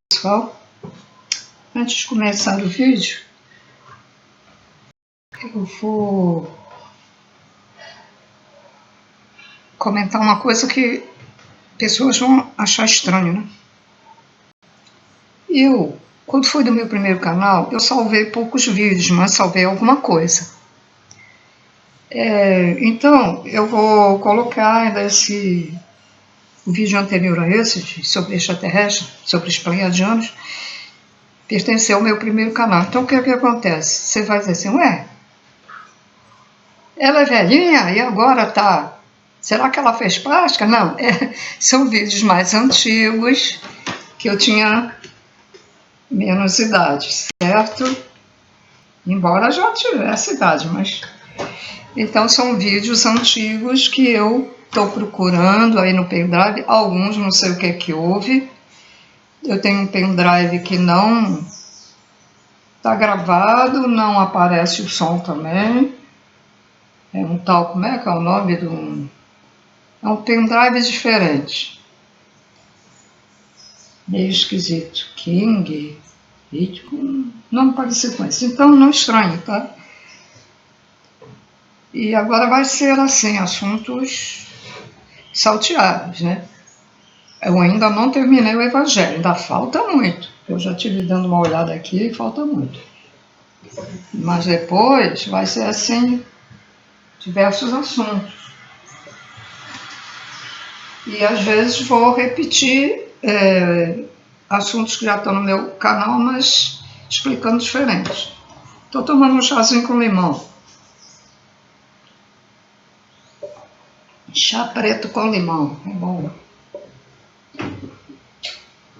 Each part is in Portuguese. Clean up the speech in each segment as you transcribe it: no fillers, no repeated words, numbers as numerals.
Pessoal, antes de começar o vídeo, eu vou comentar uma coisa que pessoas vão achar estranho, né? Quando foi do meu primeiro canal, eu salvei poucos vídeos, mas salvei alguma coisa. Então, eu vou colocar ainda o vídeo anterior a esse, sobre extraterrestre, sobre os pleiadianos, pertenceu ao meu primeiro canal. Então, o que acontece? Você vai dizer assim, ué, ela é velhinha e agora tá... Será que ela fez plástica? Não, são vídeos mais antigos, que eu tinha menos idade, certo? Embora já tivesse idade, mas... Então, são vídeos antigos que eu estou procurando aí no pendrive, alguns não sei o que é que houve. Eu tenho um pendrive que não está gravado, não aparece o som também. É um tal, como é que é o nome do... É um pendrive diferente. Meio esquisito. King, Ritmo, não parecido com esse. Então, não estranho, tá? E agora vai ser assim, assuntos salteados, né? Eu ainda não terminei o Evangelho, ainda falta muito. Eu já estive dando uma olhada aqui e falta muito. Mas depois vai ser assim, diversos assuntos. E às vezes vou repetir assuntos que já estão no meu canal, mas explicando diferentes. Estou tomando um chazinho com limão. Chá preto com limão, é bom.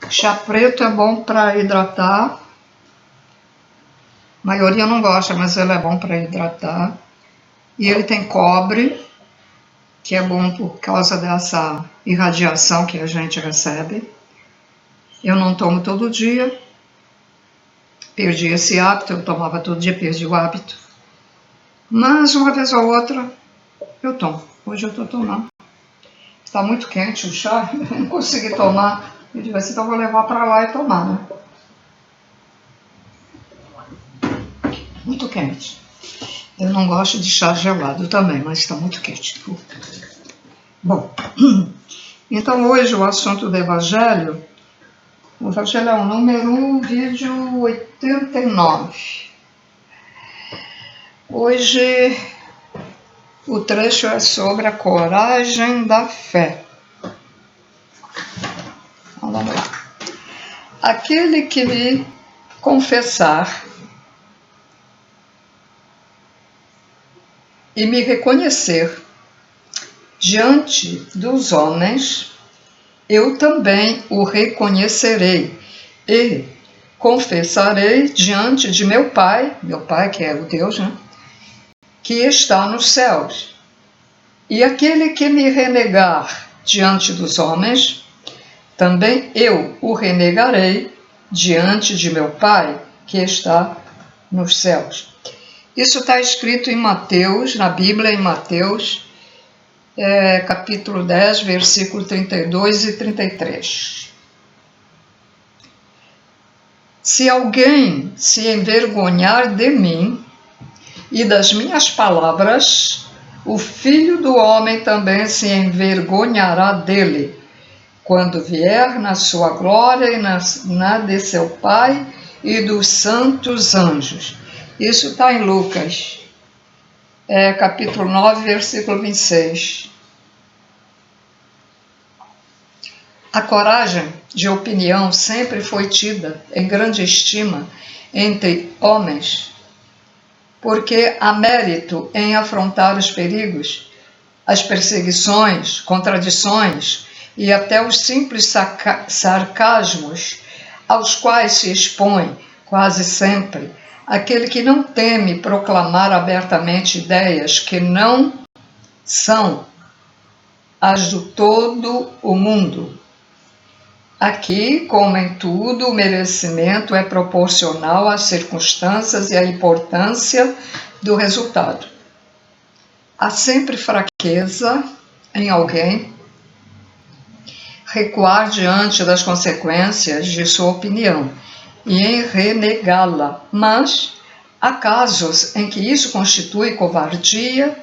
Chá preto é bom para hidratar. A maioria não gosta, mas ele é bom para hidratar. E ele tem cobre, que é bom por causa dessa irradiação que a gente recebe. Eu não tomo todo dia. Perdi esse hábito, eu tomava todo dia, perdi o hábito. Mas uma vez ou outra eu tomo. Hoje eu estou tomando. Está muito quente o chá, eu não consegui tomar. Eu disse assim, então eu vou levar para lá e tomar, né? Muito quente. Eu não gosto de chá gelado também, mas está muito quente. Bom, então hoje o assunto do Evangelho, o Evangelho é o número, vídeo 89. Hoje o trecho é sobre a coragem da fé. Então vamos lá. Aquele que me confessar e me reconhecer diante dos homens, eu também o reconhecerei e confessarei diante de meu Pai que é o Deus, né, que está nos céus. E aquele que me renegar diante dos homens, também eu o renegarei diante de meu Pai que está nos céus. Isso está escrito em Mateus, na Bíblia, em Mateus, capítulo 10, versículo 32 e 33. Se alguém se envergonhar de mim e das minhas palavras, o Filho do Homem também se envergonhará dele, quando vier na sua glória e na de seu Pai e dos santos anjos. Isso está em Lucas, capítulo 9, versículo 26. A coragem de opinião sempre foi tida em grande estima entre homens, porque há mérito em afrontar os perigos, as perseguições, contradições e até os simples sarcasmos aos quais se expõe quase sempre aquele que não teme proclamar abertamente ideias que não são as do todo o mundo. Aqui, como em tudo, o merecimento é proporcional às circunstâncias e à importância do resultado. Há sempre fraqueza em alguém, recuar diante das consequências de sua opinião e em renegá-la, mas há casos em que isso constitui covardia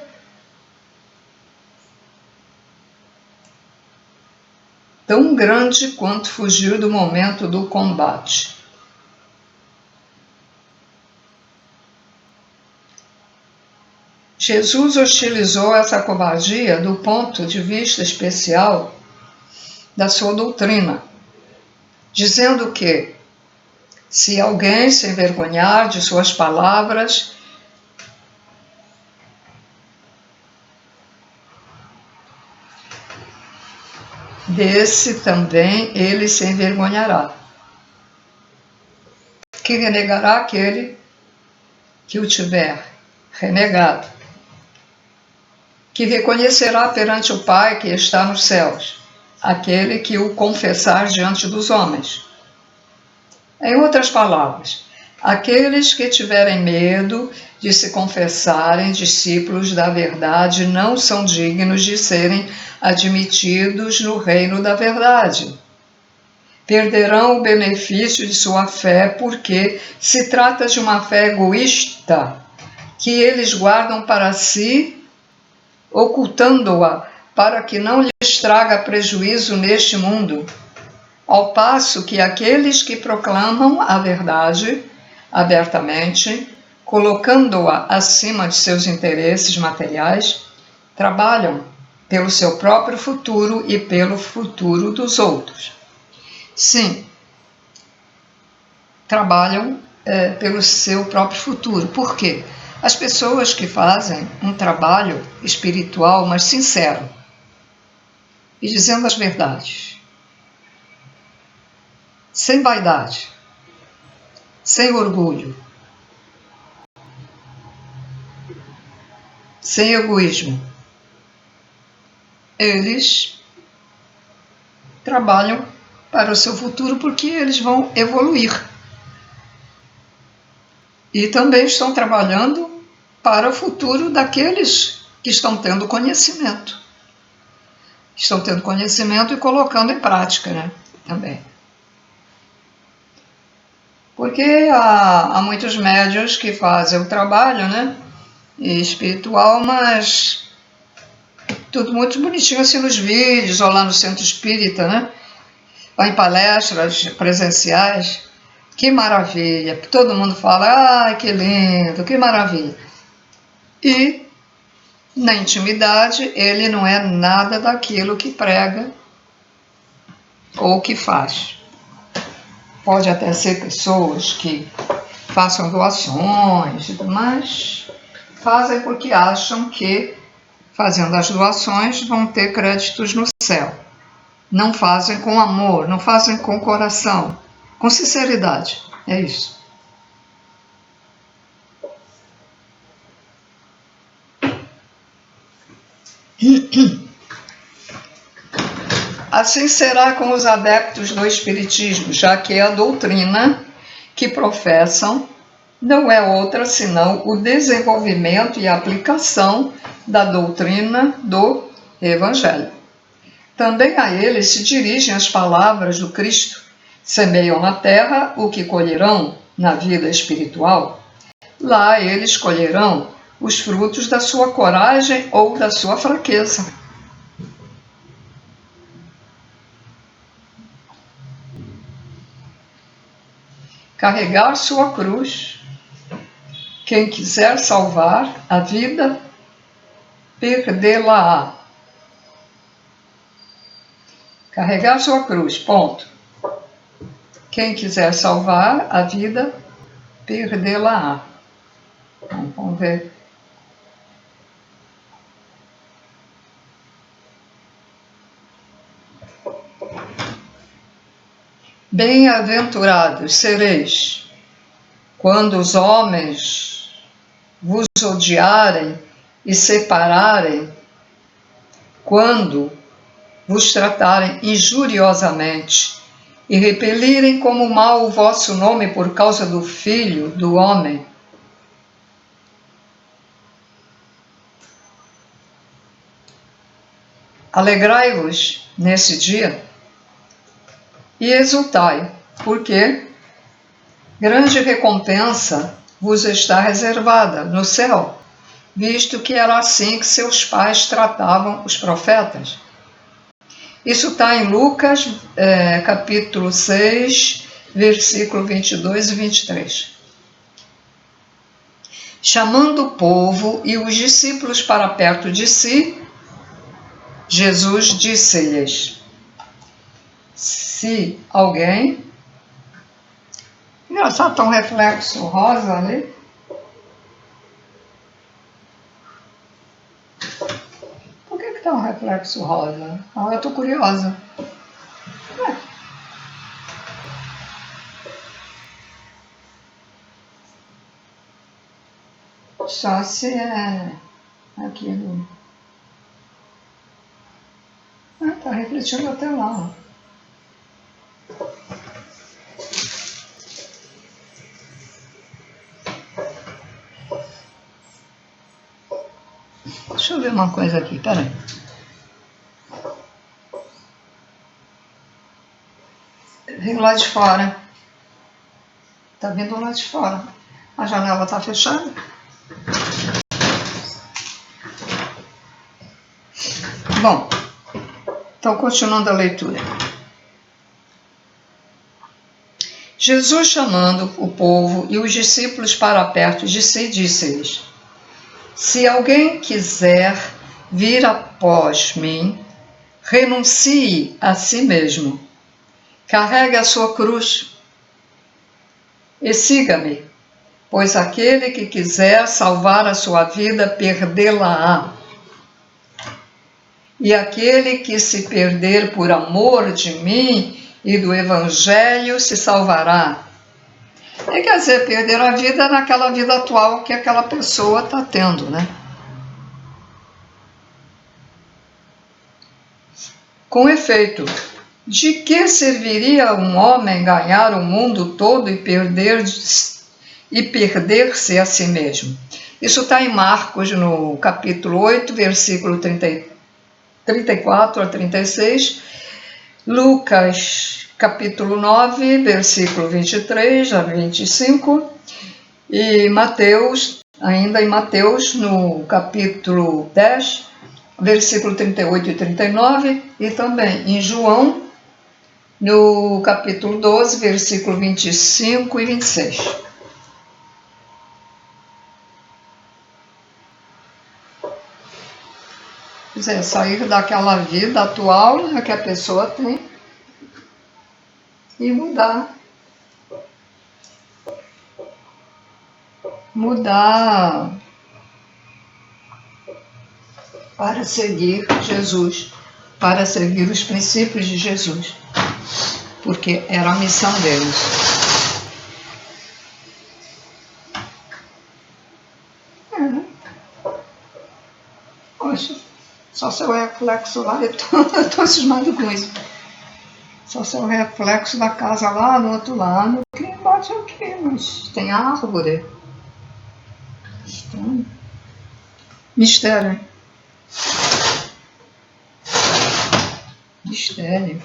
tão grande quanto fugir do momento do combate. Jesus hostilizou essa covardia do ponto de vista especial da sua doutrina, dizendo que, se alguém se envergonhar de suas palavras, desse também ele se envergonhará, que renegará aquele que o tiver renegado, que reconhecerá perante o Pai que está nos céus, aquele que o confessar diante dos homens. Em outras palavras, aqueles que tiverem medo de se confessarem discípulos da verdade não são dignos de serem admitidos no reino da verdade. Perderão o benefício de sua fé porque se trata de uma fé egoísta que eles guardam para si, ocultando-a para que não lhes traga prejuízo neste mundo, ao passo que aqueles que proclamam a verdade abertamente, colocando-a acima de seus interesses materiais, trabalham pelo seu próprio futuro e pelo futuro dos outros. Sim, trabalham pelo seu próprio futuro. Por quê? As pessoas que fazem um trabalho espiritual, mas sincero, e dizendo as verdades, sem vaidade, sem orgulho, sem egoísmo, eles trabalham para o seu futuro porque eles vão evoluir. E também estão trabalhando para o futuro daqueles que estão tendo conhecimento. Estão tendo conhecimento e colocando em prática, né? Também. Porque há muitos médiuns que fazem o trabalho, né? Espiritual, mas tudo muito bonitinho assim nos vídeos, ou lá no centro espírita, né? Ou em palestras presenciais. Que maravilha! Todo mundo fala, que lindo, que maravilha. E na intimidade ele não é nada daquilo que prega ou que faz. Pode até ser pessoas que façam doações, mas fazem porque acham que fazendo as doações vão ter créditos no céu. Não fazem com amor, não fazem com coração, com sinceridade. É isso. Assim será com os adeptos do Espiritismo, já que a doutrina que professam não é outra senão o desenvolvimento e aplicação da doutrina do Evangelho. Também a eles se dirigem as palavras do Cristo: semeiam na terra o que colherão na vida espiritual. Lá eles colherão os frutos da sua coragem ou da sua fraqueza. Carregar sua cruz. Quem quiser salvar a vida, perdê-la-á. Carregar sua cruz, ponto. Quem quiser salvar a vida, perdê-la-á. Vamos ver. Bem-aventurados sereis, quando os homens vos odiarem e separarem, quando vos tratarem injuriosamente e repelirem como mal o vosso nome por causa do Filho do Homem. Alegrai-vos nesse dia e exultai, porque grande recompensa vos está reservada no céu, visto que era assim que seus pais tratavam os profetas. Isso está em Lucas, capítulo 6, versículo 22 e 23. Chamando o povo e os discípulos para perto de si, Jesus disse-lhes: se alguém... Engraçado, tá um reflexo rosa ali. Por que tá um reflexo rosa? Eu tô curiosa. Só se é aquilo. Tá refletindo até lá. Deixa eu ver uma coisa aqui, peraí. Vem lá de fora. Tá vindo lá de fora. A janela tá fechada. Bom, então continuando a leitura. Jesus, chamando o povo e os discípulos para perto de si, disse-lhes: se alguém quiser vir após mim, renuncie a si mesmo, carregue a sua cruz e siga-me, pois aquele que quiser salvar a sua vida, perdê-la-á. E aquele que se perder por amor de mim e do Evangelho se salvará. Quer dizer, perder a vida naquela vida atual que aquela pessoa está tendo, né? Com efeito, de que serviria um homem ganhar o mundo todo e perder-se a si mesmo? Isso está em Marcos, no capítulo 8, versículo 34 a 36, Lucas, capítulo 9, versículo 23 a 25, e Mateus, ainda em Mateus, no capítulo 10, versículo 38 e 39, e também em João, no capítulo 12, versículo 25 e 26. Quer dizer, sair daquela vida atual que a pessoa tem e mudar para seguir Jesus, para seguir os princípios de Jesus, porque era a missão deles. Poxa, só seu reflexo lá, eu tô cismado com isso. Só seu reflexo da casa lá do outro lado, que bate aqui, mas tem árvore. Estranho. Mistério. Mistério.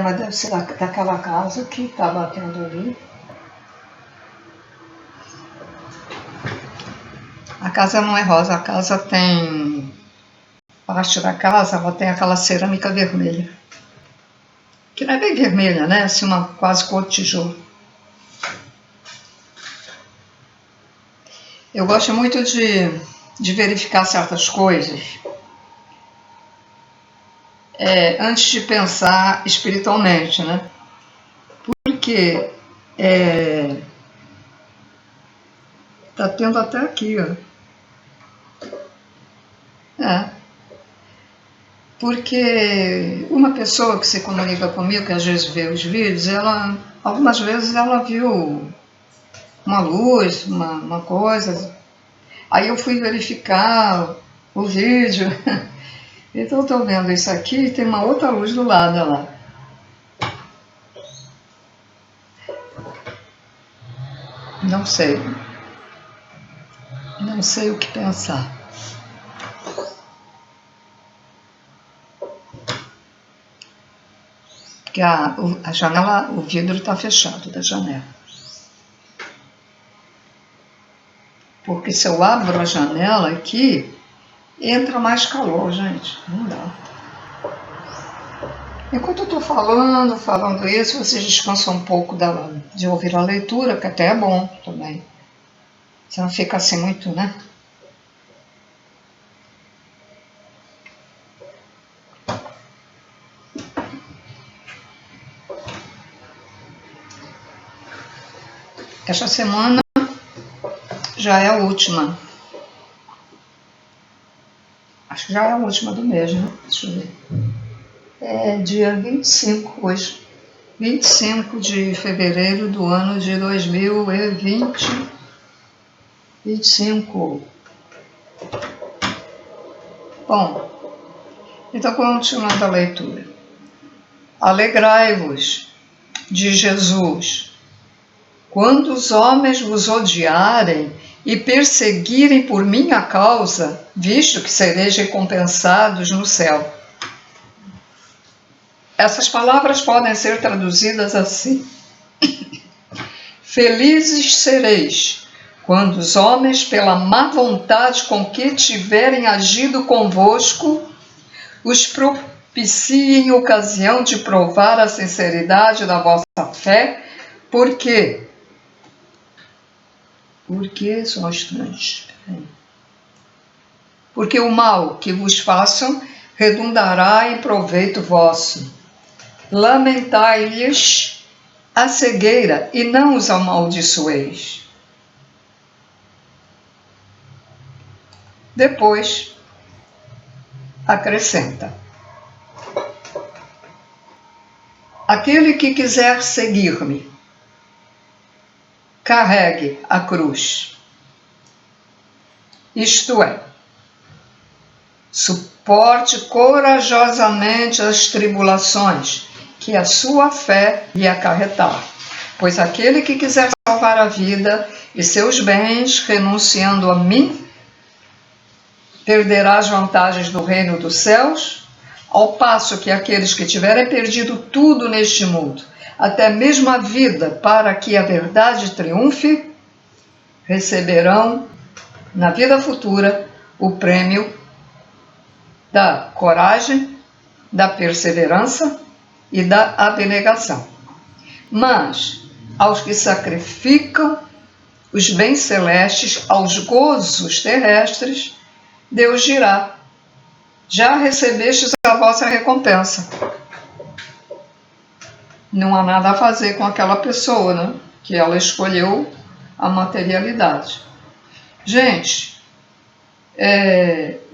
Mas deve ser daquela casa que está batendo ali. A casa não é rosa, a casa tem... Parte da casa, ela tem aquela cerâmica vermelha. Que não é bem vermelha, né? Assim, uma quase cor de tijolo. Eu gosto muito de verificar certas coisas antes de pensar espiritualmente, né? Porque tá tendo até aqui, ó. Porque uma pessoa que se comunica comigo, que às vezes vê os vídeos, algumas vezes ela viu uma luz, uma coisa. Aí eu fui verificar o vídeo. Então estou vendo isso aqui e tem uma outra luz do lado lá. Não sei. não sei o que pensar. Porque a janela, o vidro está fechado da janela. Porque se eu abro a janela aqui, entra mais calor, gente. Não dá. Enquanto eu estou falando isso, vocês descansam um pouco de ouvir a leitura, que até é bom também. Você não fica assim muito, né? Esta semana já é a última. Acho que já é a última do mês, né? Deixa eu ver. É dia 25 hoje. 25 de fevereiro do ano de 2020. 25. Bom, então continuando a leitura. Alegrai-vos de Jesus, quando os homens vos odiarem e perseguirem por minha causa, visto que sereis recompensados no céu. Essas palavras podem ser traduzidas assim: felizes sereis quando os homens, pela má vontade com que tiverem agido convosco, os propiciem ocasião de provar a sinceridade da vossa fé, porque só um instante. Porque o mal que vos façam redundará em proveito vosso. Lamentai-lhes a cegueira e não os amaldiçoeis. Depois, acrescenta: aquele que quiser seguir-me, carregue a cruz. Isto é, suporte corajosamente as tribulações que a sua fé lhe acarretar. Pois aquele que quiser salvar a vida e seus bens, renunciando a mim, perderá as vantagens do reino dos céus, ao passo que aqueles que tiverem perdido tudo neste mundo, até mesmo a vida, para que a verdade triunfe, receberão na vida futura o prêmio da coragem, da perseverança e da abnegação. Mas aos que sacrificam os bens celestes aos gozos terrestres, Deus dirá: já recebestes a vossa recompensa. Não há nada a fazer com aquela pessoa, né? Que ela escolheu a materialidade. Gente,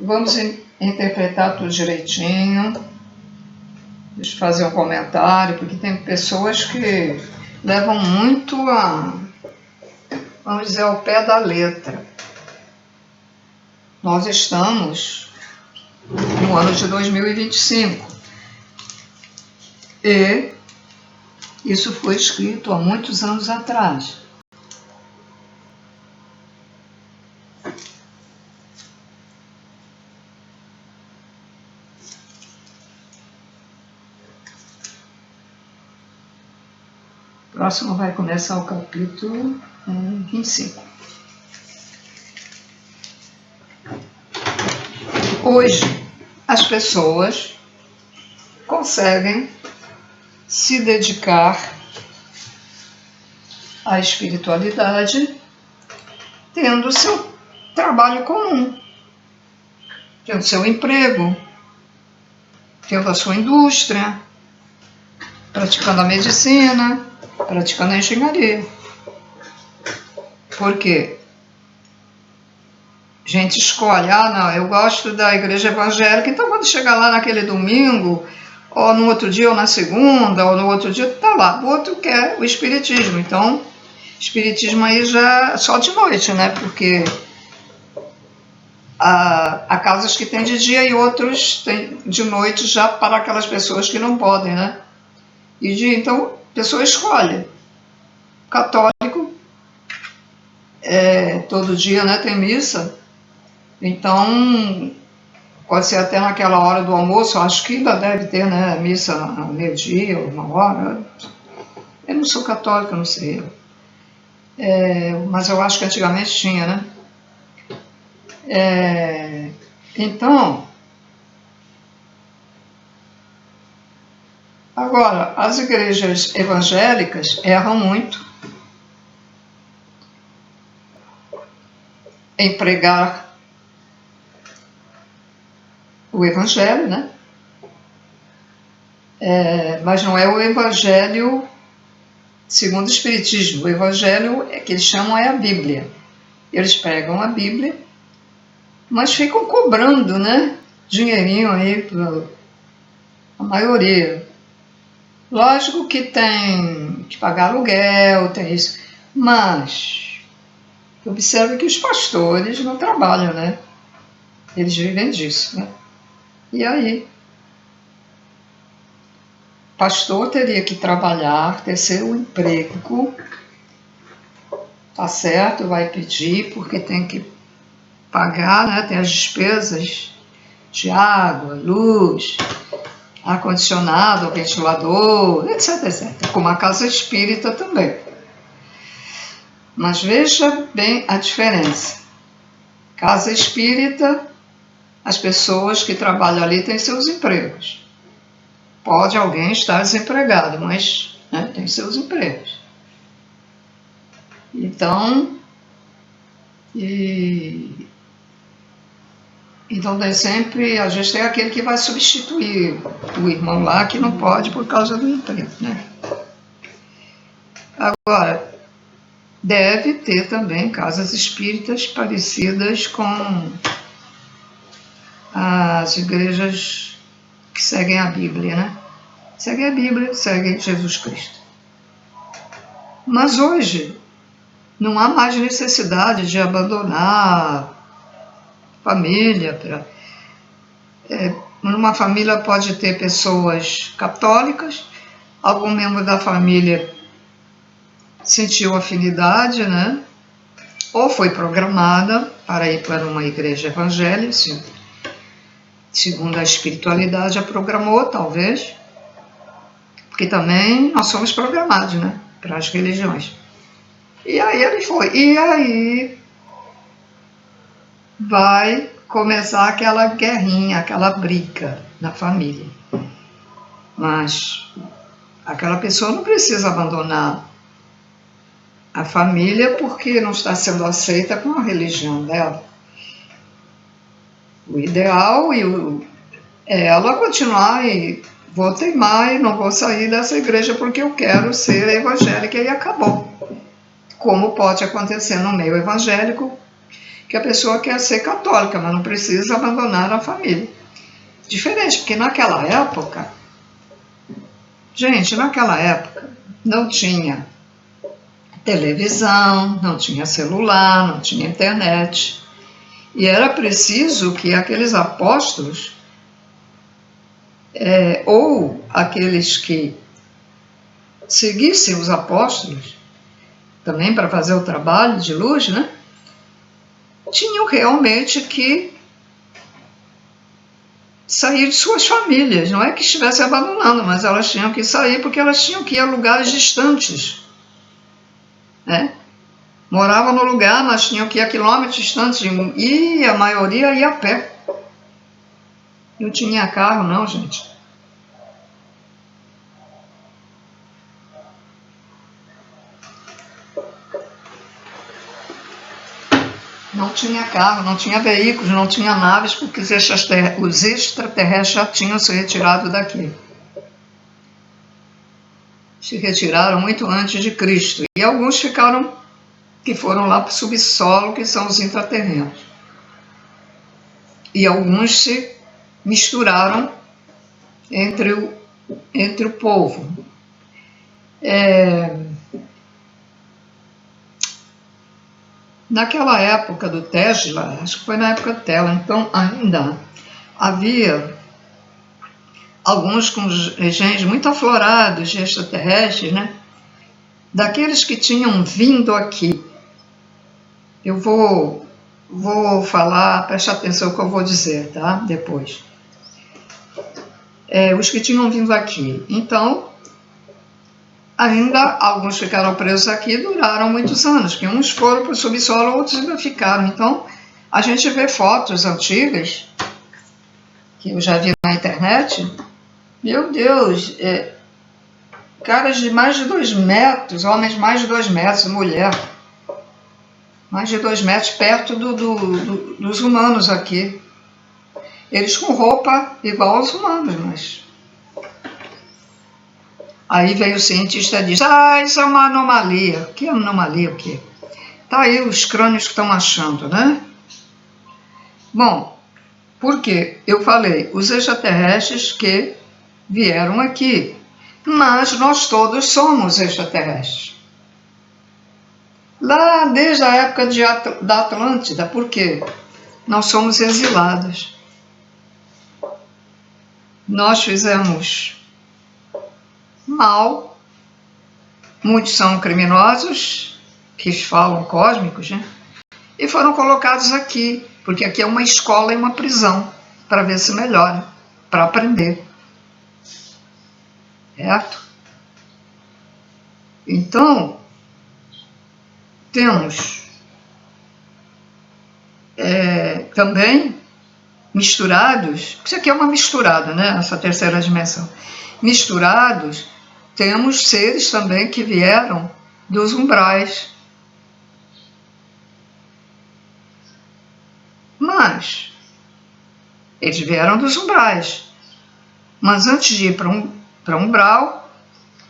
vamos interpretar tudo direitinho. Deixa eu fazer um comentário, porque tem pessoas que levam muito vamos dizer, ao pé da letra. Nós estamos no ano de 2025 e isso foi escrito há muitos anos atrás. Próximo vai começar o capítulo 25. Hoje, as pessoas conseguem se dedicar à espiritualidade tendo seu trabalho comum, tendo seu emprego, tendo a sua indústria, praticando a medicina, praticando a engenharia. Por quê? Gente escolhe, não, eu gosto da igreja evangélica, então quando chegar lá naquele domingo, ou no outro dia, ou na segunda, ou no outro dia, tá lá. O outro quer o espiritismo, então, espiritismo aí já é só de noite, né? Porque há casas que tem de dia e outros tem de noite já para aquelas pessoas que não podem, né? Então, a pessoa escolhe. Católico, todo dia, né, tem missa. Então, pode ser até naquela hora do almoço, acho que ainda deve ter, né, missa ao meio-dia, 1 hora. Eu não sou católica, não sei. Mas eu acho que antigamente tinha, né? Então, agora, as igrejas evangélicas erram muito em pregar o evangelho, né? Mas não é o evangelho segundo o Espiritismo. O evangelho que eles chamam é a Bíblia. Eles pregam a Bíblia, mas ficam cobrando, né? Dinheirinho aí para a maioria. Lógico que tem que pagar aluguel, tem isso, mas observe que os pastores não trabalham, né? Eles vivem disso, né? E aí, o pastor teria que trabalhar, ter seu emprego, tá certo? Vai pedir porque tem que pagar, né? Tem as despesas de água, luz, ar-condicionado, ventilador, etc, etc. Como a casa espírita também. Mas veja bem a diferença. Casa espírita, as pessoas que trabalham ali têm seus empregos. Pode alguém estar desempregado, mas, né, tem seus empregos. Então, então tem sempre, a gente tem aquele que vai substituir o irmão lá que não pode por causa do emprego, né? Agora, deve ter também casas espíritas parecidas com as igrejas que seguem a Bíblia, né? Seguem a Bíblia, seguem Jesus Cristo. Mas hoje não há mais necessidade de abandonar a família. Numa família pode ter pessoas católicas, algum membro da família sentiu afinidade, né? Ou foi programada para ir para uma igreja evangélica, segundo a espiritualidade a programou, talvez, porque também nós somos programados, né? Para as religiões. E aí ele foi. E aí vai começar aquela guerrinha, aquela briga na família. Mas aquela pessoa não precisa abandonar a família porque não está sendo aceita com a religião dela. O ideal é ela continuar e vou teimar e não vou sair dessa igreja porque eu quero ser evangélica e acabou. Como pode acontecer no meio evangélico, que a pessoa quer ser católica, mas não precisa abandonar a família. Diferente, porque naquela época, gente, naquela época não tinha televisão, não tinha celular, não tinha internet. E era preciso que aqueles apóstolos, ou aqueles que seguissem os apóstolos, também para fazer o trabalho de luz, né? Tinham realmente que sair de suas famílias. Não é que estivessem abandonando, mas elas tinham que sair porque elas tinham que ir a lugares distantes, né? Moravam no lugar, mas tinham que ir a quilômetros distantes, e a maioria ia a pé. Não tinha carro, não, gente. Não tinha carro, não tinha veículos, não tinha naves, porque os extraterrestres já tinham se retirado daqui. Se retiraram muito antes de Cristo. E alguns que foram lá para o subsolo, que são os intraterrenos. E alguns se misturaram entre o povo. Naquela época do Tesla, acho que foi na época do Tesla, então ainda havia alguns com genes muito aflorados de extraterrestres, né? Daqueles que tinham vindo aqui. Eu vou vou falar, preste atenção no que eu vou dizer, tá? Depois. Os que tinham vindo aqui. Então, ainda alguns ficaram presos aqui e duraram muitos anos, que uns foram para o subsolo, outros ainda ficaram. Então, a gente vê fotos antigas, que eu já vi na internet, meu Deus, caras de mais de 2 metros, homens mais de 2 metros, mulher mais de 2 metros, perto dos humanos aqui. Eles com roupa igual aos humanos, mas... Aí veio o cientista e disse, isso é uma anomalia. Que anomalia o quê? Tá aí os crânios que estão achando, né? Bom, porque eu falei, os extraterrestres que vieram aqui, mas nós todos somos extraterrestres. Lá desde a época da Atlântida, por quê? Nós somos exilados. Nós fizemos mal, muitos são criminosos, que falam cósmicos, né? E foram colocados aqui, porque aqui é uma escola e uma prisão, para ver se melhora, para aprender. Certo? Então, temos também misturados, isso aqui é uma misturada, né? Essa terceira dimensão. Misturados, temos seres também que vieram dos umbrais. Mas eles vieram dos umbrais. Mas antes de ir para um umbral,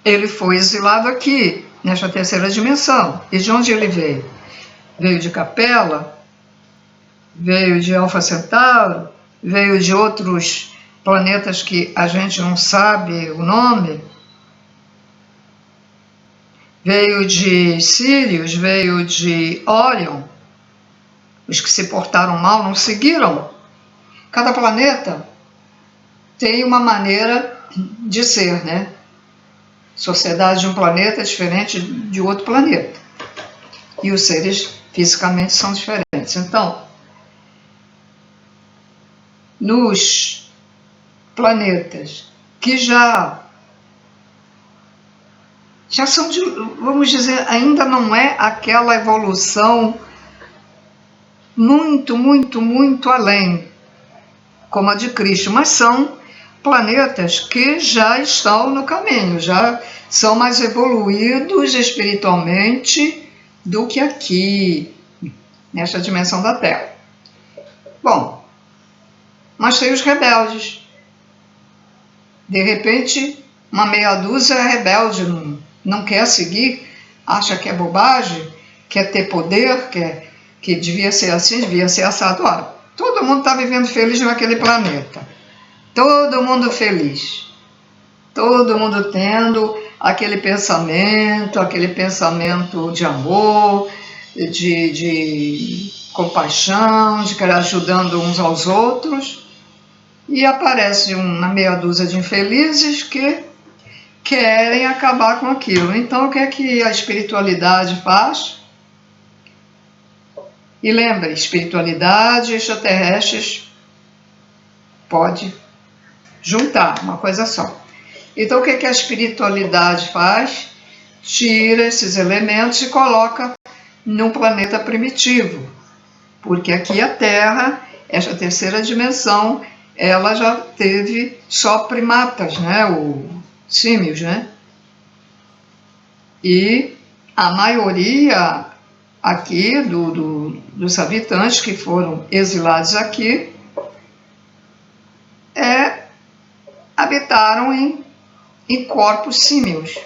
ele foi exilado aqui, nesta terceira dimensão. E de onde ele veio? Veio de Capela, veio de Alfa Centauro, veio de outros planetas que a gente não sabe o nome, veio de Sírios, veio de Órion. Os que se portaram mal não seguiram. Cada planeta tem uma maneira de ser, né? Sociedade de um planeta é diferente de outro planeta. E os seres fisicamente são diferentes. Então, nos planetas que já são, vamos dizer, ainda não é aquela evolução muito, muito, muito além, como a de Cristo, mas são planetas que já estão no caminho, já são mais evoluídos espiritualmente do que aqui, nesta dimensão da Terra. Bom, mas tem os rebeldes. De repente, uma meia dúzia é rebelde, não quer seguir, acha que é bobagem, quer ter poder, que devia ser assim, devia ser assado. Olha, todo mundo está vivendo feliz naquele planeta. Todo mundo feliz. Todo mundo tendo aquele pensamento de amor, de compaixão, de querer ajudando uns aos outros. E aparece uma meia dúzia de infelizes que querem acabar com aquilo. Então, o que é que a espiritualidade faz? E lembre, espiritualidade e extraterrestres pode juntar, uma coisa só. Então, o que é que a espiritualidade faz? Tira esses elementos e coloca num planeta primitivo. Porque aqui a Terra, essa terceira dimensão, ela já teve só primatas, né? Símios, né? E a maioria aqui dos habitantes que foram exilados aqui habitaram em corpos símios.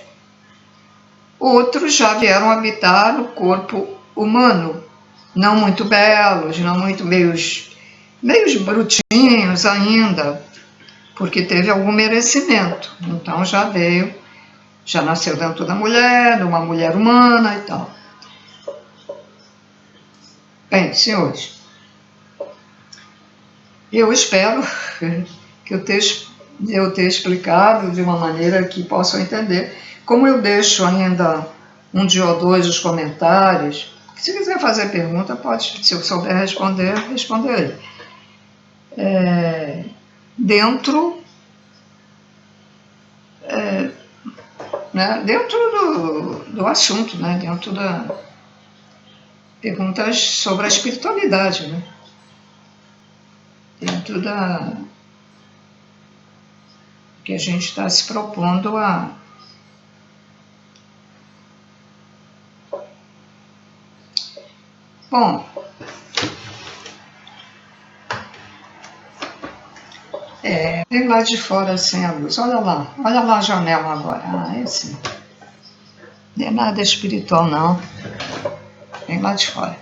Outros já vieram habitar no corpo humano, não muito belos, não muito meios brutinhos ainda, porque teve algum merecimento. Então já nasceu dentro da mulher, de uma mulher humana e tal. Bem, senhores, eu espero que eu tenha explicado de uma maneira que possam entender. Como eu deixo ainda um dia ou dois os comentários, Se quiser fazer pergunta, pode, se eu souber responder, responderei. Dentro do assunto, né? Dentro da perguntas sobre a espiritualidade, né? Dentro da que a gente está se propondo a bom, vem lá de fora sem a luz. Olha lá a janela agora. Esse não é nada espiritual, não. Vem lá de fora.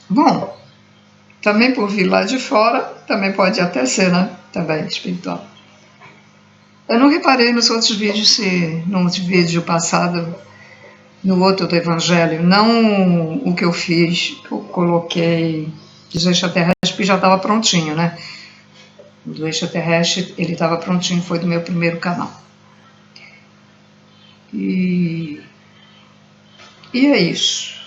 Bom, também por vir lá de fora, também pode até ser, né? Também espiritual. Eu não reparei nos outros vídeos, no vídeo passado, no outro do Evangelho, não o que eu fiz, que eu coloquei dos extraterrestres, porque já estava prontinho, né? O do extraterrestre, ele estava prontinho, foi do meu primeiro canal. E é isso.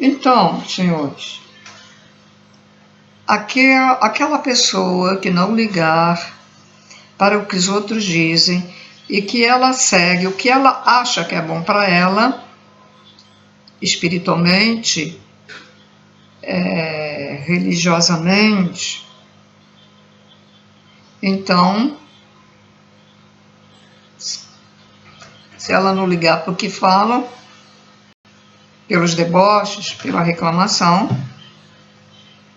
Então, senhores, aquela pessoa que não ligar para o que os outros dizem e que ela segue o que ela acha que é bom para ela, espiritualmente, religiosamente, então, se ela não ligar para o que falam, pelos deboches, pela reclamação,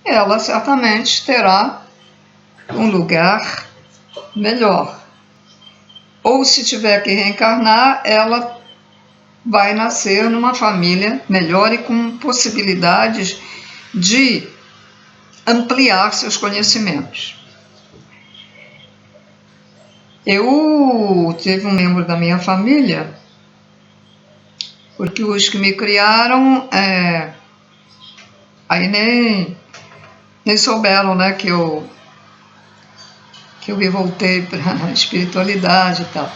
ela certamente terá um lugar melhor. Ou se tiver que reencarnar, ela vai nascer numa família melhor e com possibilidades de ampliar seus conhecimentos. Eu tive um membro da minha família, porque os que me criaram, aí nem souberam, né, que eu me voltei para a espiritualidade e tal.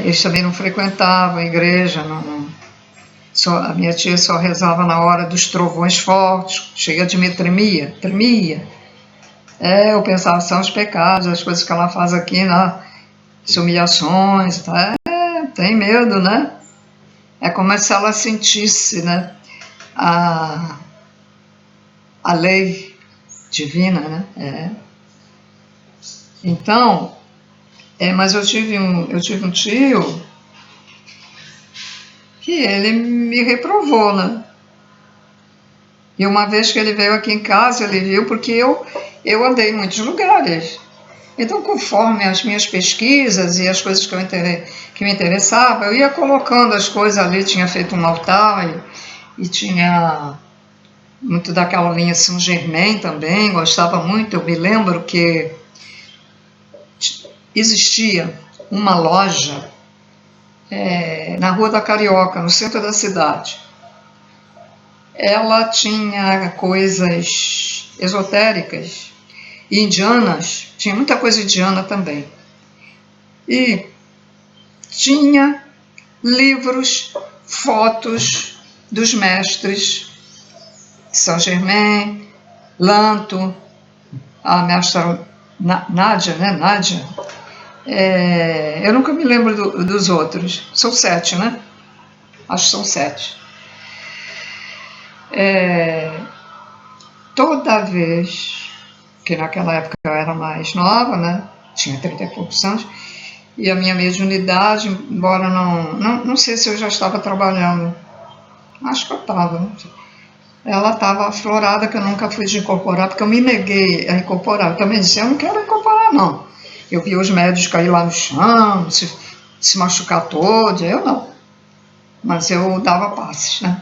Eles também não frequentavam a igreja, a minha tia só rezava na hora dos trovões fortes, chega de me tremia. Eu pensava, são os pecados, as coisas que ela faz aqui, né? As humilhações, tá? Tem medo, né? É como se ela sentisse, né? A lei divina, né? Então, mas eu tive um tio que ele me reprovou, né? E uma vez que ele veio aqui em casa, ele viu, porque eu andei em muitos lugares. Então, conforme as minhas pesquisas e as coisas que me interessavam, eu ia colocando as coisas ali, tinha feito um altar e tinha muito daquela linha São Germain também, gostava muito. Eu me lembro que existia uma loja na Rua da Carioca, no centro da cidade. Ela tinha coisas esotéricas e indianas, tinha muita coisa indiana também. E tinha livros, fotos dos mestres São Germain, Lanto, a mestra Nádia, né? Nádia. Eu nunca me lembro dos outros. São 7, né? Acho que são 7. Toda vez que naquela época eu era mais nova, né? Tinha 30 e poucos anos, e a minha mediunidade, embora não sei se eu já estava trabalhando, acho que eu estava, não sei. Ela estava aflorada, que eu nunca fui de incorporar, porque eu me neguei a incorporar. Eu também disse, eu não quero incorporar, não. Eu vi os médios cair lá no chão, se machucar todo, eu não. Mas eu dava passes, né?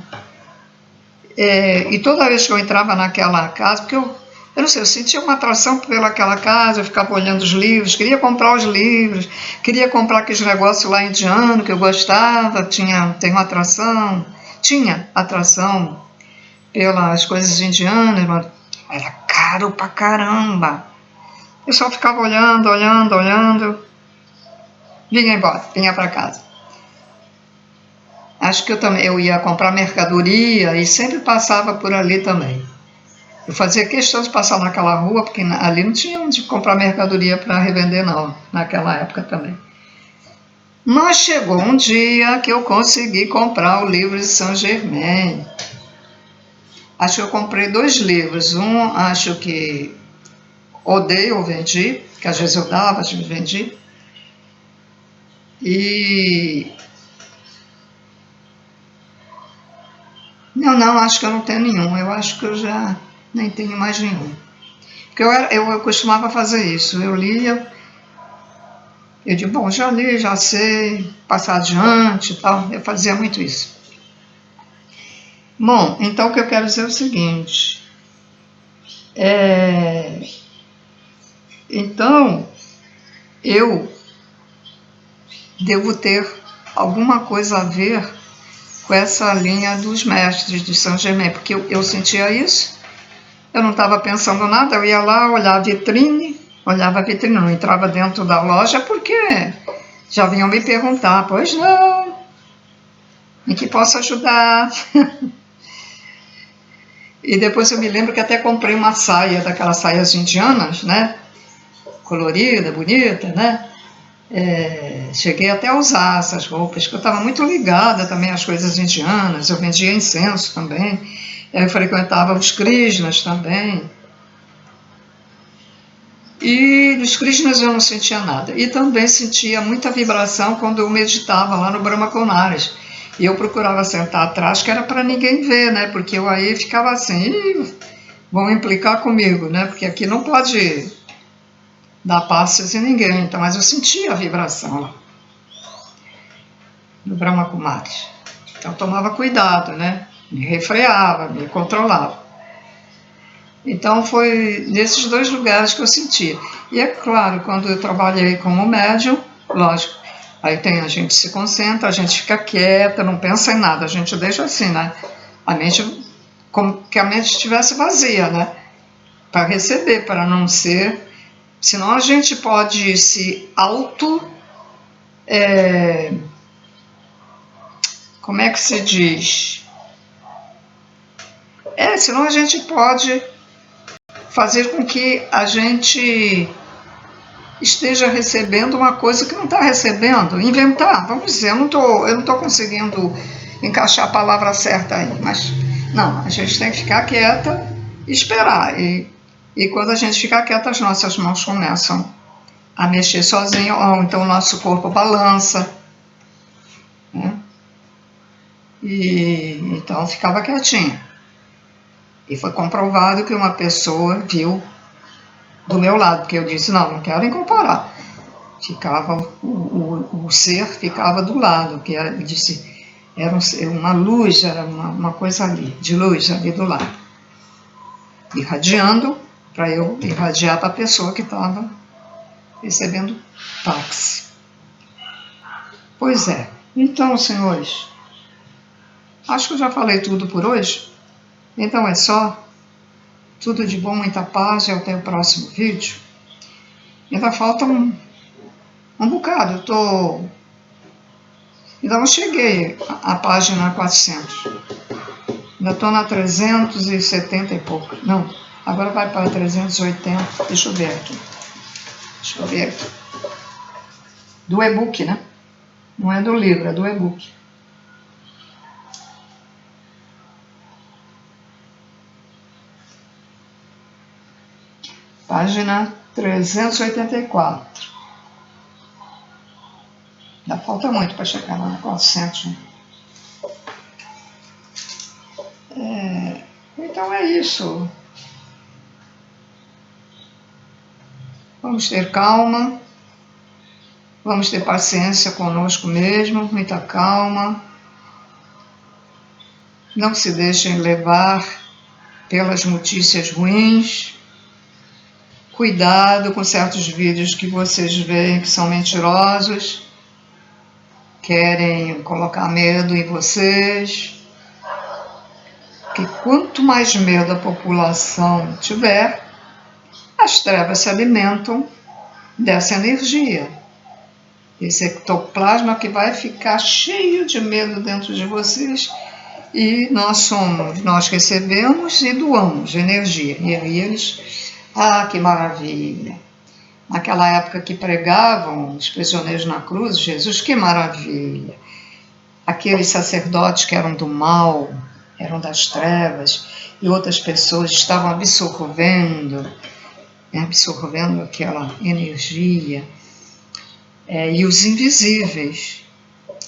E toda vez que eu entrava naquela casa, porque eu não sei, eu sentia uma atração pelaquela casa, eu ficava olhando os livros, queria comprar os livros, queria comprar aqueles negócios lá indianos que eu gostava, tinha atração pelas coisas indianas, mas era caro pra caramba. Eu só ficava olhando, vinha embora, vinha para casa. Acho que eu ia comprar mercadoria e sempre passava por ali também. Eu fazia questão de passar naquela rua, porque ali não tinha onde comprar mercadoria para revender, não, naquela época também. Mas chegou um dia que eu consegui comprar o livro de Saint-Germain. Acho que eu comprei 2 livros. Um, acho que odeio ou vendi, que às vezes eu dava, às vezes vendi. E... Não, acho que eu não tenho nenhum. Eu acho que eu já nem tenho mais nenhum. Porque eu costumava fazer isso. Eu lia, eu digo, bom, já li, já sei, passar adiante e tal. Eu fazia muito isso. Bom, então o que eu quero dizer é o seguinte. Então, eu devo ter alguma coisa a ver com essa linha dos mestres de Saint-Germain, porque eu sentia isso, eu não estava pensando nada, eu ia lá, olhava a vitrine, não entrava dentro da loja, porque já vinham me perguntar, pois não, em que posso ajudar? E depois eu me lembro que até comprei uma saia, daquelas saias indianas, né? Colorida, bonita, né? Cheguei até a usar essas roupas, porque eu estava muito ligada também às coisas indianas, eu vendia incenso também, eu frequentava os Krishnas também. E dos Krishnas eu não sentia nada. E também sentia muita vibração quando eu meditava lá no Brahma Kumaris. E eu procurava sentar atrás, que era para ninguém ver, né? Porque eu aí ficava assim, vão implicar comigo, né? Porque aqui não pode dar passes em ninguém. Então, mas eu sentia a vibração lá no Brahma Kumaris. Então, eu tomava cuidado, né? Me refreava, me controlava. Então, foi nesses 2 lugares que eu sentia. E é claro, quando eu trabalhei como médium, lógico, aí a gente se concentra, a gente fica quieta, não pensa em nada, a gente deixa assim, né? A mente, como que a mente estivesse vazia, né? Para receber, para não ser... Senão a gente pode se como é que se diz? Senão a gente pode fazer com que a gente esteja recebendo uma coisa que não está recebendo, inventar, vamos dizer, eu não tô conseguindo encaixar a palavra certa aí, mas não, a gente tem que ficar quieta e esperar, e quando a gente ficar quieta, as nossas mãos começam a mexer sozinho, ou então o nosso corpo balança, né? E então ficava quietinha. E foi comprovado que uma pessoa viu do meu lado, porque eu disse, não quero incorporar. Ficava, o ser ficava do lado, que era, disse, era uma luz, era uma coisa ali, de luz ali do lado. Irradiando, para eu irradiar para a pessoa que estava recebendo táxi. Pois é. Então, senhores, acho que eu já falei tudo por hoje. Então é só. Tudo de bom, muita paz e até o próximo vídeo. Ainda falta um bocado. Ainda não cheguei à página 400. Ainda estou na 370 e pouco. Não, agora vai para 380. Deixa eu ver aqui. Do e-book, né? Não é do livro, é do e-book. Página 384. Ainda falta muito para chegar lá na 400. Então é isso. Vamos ter calma. Vamos ter paciência conosco mesmo, muita calma. Não se deixem levar pelas notícias ruins. Cuidado com certos vídeos que vocês veem que são mentirosos, querem colocar medo em vocês. Que quanto mais medo a população tiver, as trevas se alimentam dessa energia. esse ectoplasma que vai ficar cheio de medo dentro de vocês, e nós recebemos e doamos energia. E aí eles, que maravilha! Naquela época que pregavam os prisioneiros na cruz, Jesus, que maravilha! Aqueles sacerdotes que eram do mal, eram das trevas, e outras pessoas estavam absorvendo aquela energia. E os invisíveis,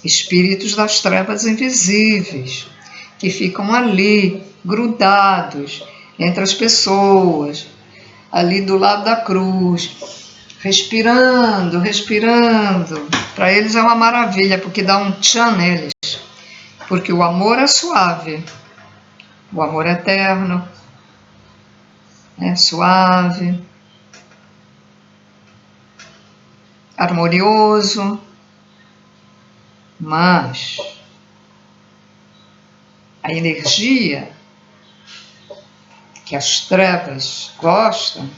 espíritos das trevas invisíveis, que ficam ali, grudados entre as pessoas, ali do lado da cruz, respirando. Para eles é uma maravilha, porque dá um tchan neles. Porque o amor é suave, o amor é eterno, é suave, harmonioso, mas a energia que as trevas gostam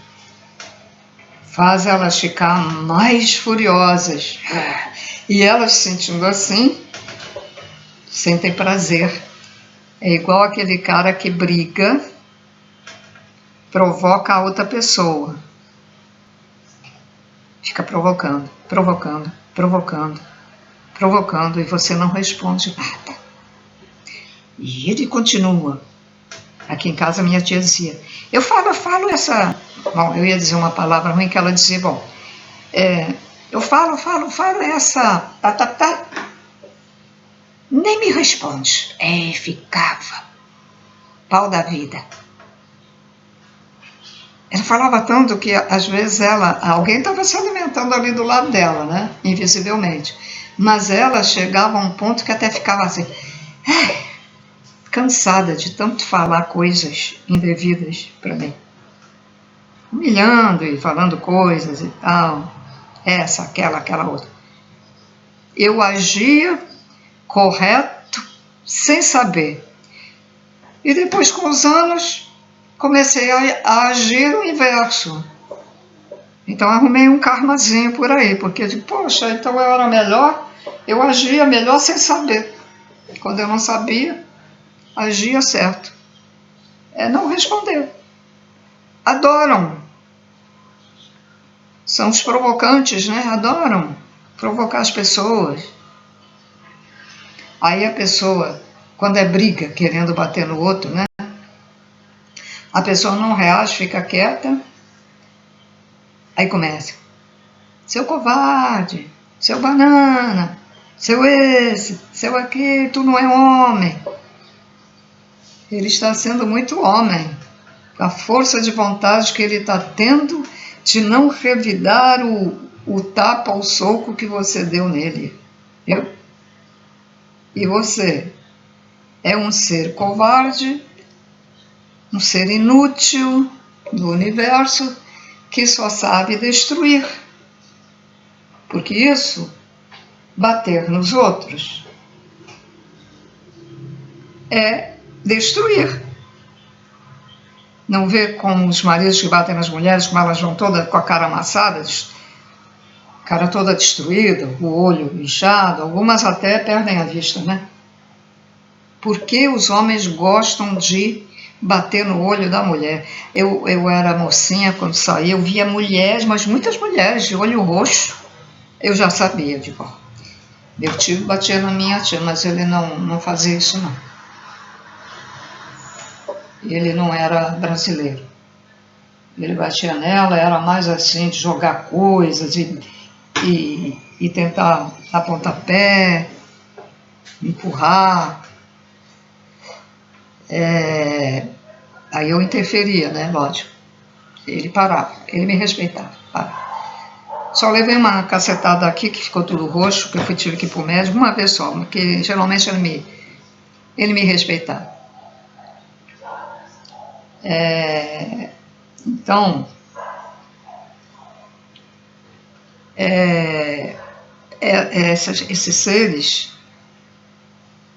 faz elas ficar mais furiosas. E elas, sentindo assim, sentem prazer. É igual aquele cara que briga, provoca a outra pessoa. Fica provocando, e você não responde nada. E ele continua. Aqui em casa minha tia dizia, eu falo essa... Bom, eu ia dizer uma palavra ruim que ela dizia, eu falo essa... Tá. Nem me responde. Ficava. Pau da vida. Ela falava tanto que, às vezes, alguém estava se alimentando ali do lado dela, né? Invisivelmente. Mas ela chegava a um ponto que até ficava assim, cansada de tanto falar coisas indevidas para mim. Humilhando e falando coisas e tal. Essa, aquela outra. Eu agia correto, sem saber. E depois, com os anos, comecei a agir o inverso. Então arrumei um karmazinho por aí, porque poxa, então eu era melhor, eu agia melhor sem saber. Quando eu não sabia, agia certo. Não responder. Adoram. São os provocantes, né? Adoram provocar as pessoas. Aí a pessoa, quando é briga, querendo bater no outro, né? A pessoa não reage, fica quieta. Aí começa. Seu covarde, seu banana, seu esse, seu aquele, tu não é homem. Ele está sendo muito homem. A força de vontade que ele está tendo de não revidar o tapa, o soco que você deu nele. Viu? E você é um ser covarde, um ser inútil do universo que só sabe destruir. Porque isso, bater nos outros, é destruir. Não vê como os maridos que batem nas mulheres, como elas vão todas com a cara amassada, cara toda destruída, o olho inchado, algumas até perdem a vista, né? Porque os homens gostam de bater no olho da mulher. Eu era mocinha quando saí, eu via mulheres, mas muitas mulheres de olho roxo. Eu já sabia, meu tio batia na minha tia, mas ele não fazia isso não. Ele não era brasileiro. Ele batia nela, era mais assim, de jogar coisas e tentar dar pontapé, empurrar. Aí eu interferia, né, lógico. Ele parava, ele me respeitava, parava. Só levei uma cacetada aqui, que ficou tudo roxo, que eu tive que ir pro médico uma vez só, porque geralmente ele me respeitava. Então, esses seres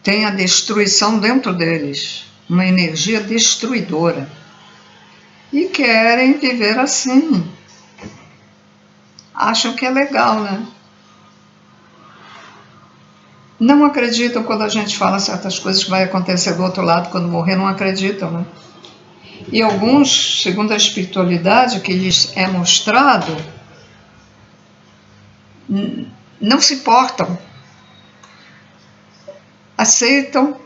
têm a destruição dentro deles, uma energia destruidora, e querem viver assim. Acham que é legal, né? não acreditam quando a gente fala certas coisas que vai acontecer do outro lado quando morrer, não acreditam, né? E alguns, segundo a espiritualidade que lhes é mostrado, não se importam, aceitam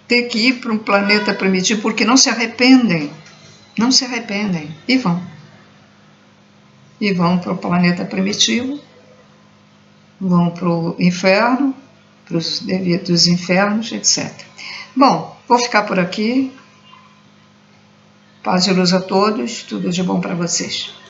ter que ir para um planeta primitivo porque não se arrependem e vão. E vão para o planeta primitivo, vão para o inferno, para os devidos infernos, etc. Bom, vou ficar por aqui. Paz e luz a todos, tudo de bom para vocês.